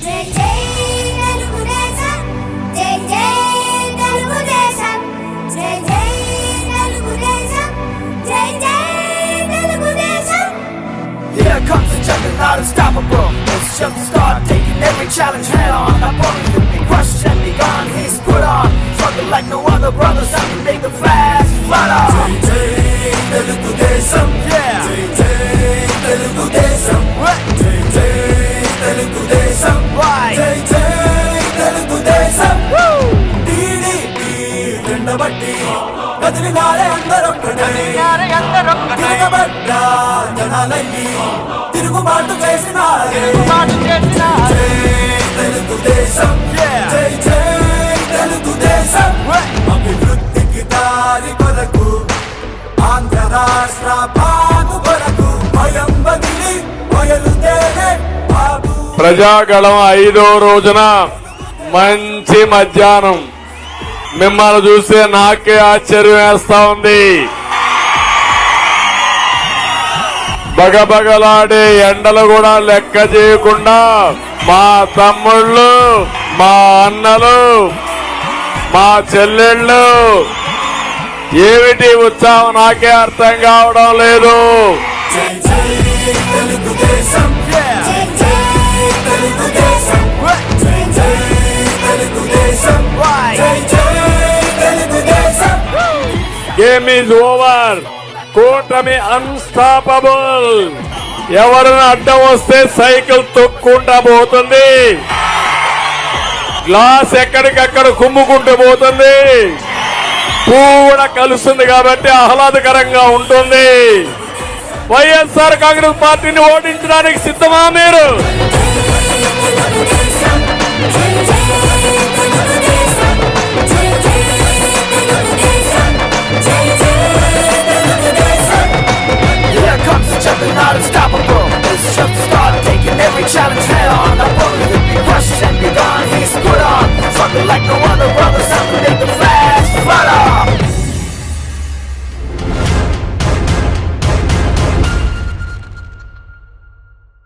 జై జై తెలుగుదేశం జై జై తెలుగుదేశం జై జై తెలుగుదేశం జై జై Telugu Desam. Here comes the juggernaut, unstoppable. It's just the start, taking every challenge head on. Not only to be crushed and be gone, he's put on. Struggle like no other brothers, have to make the fast fight on. Jai Jai Telugudesam, yeah. Jai Jai Telugudesam, Jai Jai Telugudesam, right. Jai Jai Telugudesam, woo. TDP రెండబట్టి కదిలినారే అందరొక్కటే తిరగబడ్డా జనాలయ్యి తిరుగుబాటు చేసినారే జై తెలుగుదేశం జై జై తెలుగుదేశం అభివృద్ధికి దారి కొరకు ఆంధ్ర రాష్ట్ర బాగు కొరకు భయం బదిలి బయలుదేరే బాబు. ప్రజాగళం 5వ రోజున మంచి మధ్యాహ్నం మిమ్మల్ని చూస్తే నాకే ఆశ్చర్యం వేస్తా ఉంది. బగబగలాడే ఎండలు కూడా లెక్క చేయకుండా మా తమ్ముళ్ళు, మా అన్నలు, మా చెల్లెళ్ళు ఏమిటి ఉత్సాహం నాకే అర్థం కావడం లేదు. జై జై తెలుగుదేశం జై జై తెలుగుదేశం జై జై తెలుగుదేశం జై జై తెలుగుదేశం. Game is over. కూటమి అన్స్టాపబుల్. ఎవరైనా అడ్డం వస్తే సైకిల్ తొక్కుంటా పోతుంది. గ్లాస్ ఎక్కడికక్కడ కుమ్ముకుంటూ పోతుంది. పువ్వు కూడా కలుస్తుంది కాబట్టి ఆహ్లాదకరంగా ఉంటుంది. వైఎస్ఆర్ కాంగ్రెస్ పార్టీని ఓడించడానికి సిద్ధమా మీరు? Here comes the juggernaut, unstoppable. It's just the start, taking every challenge head on. Not only to be crushed and be gone, he's put on. Struggle like no other brothers, have to make the fast fight on.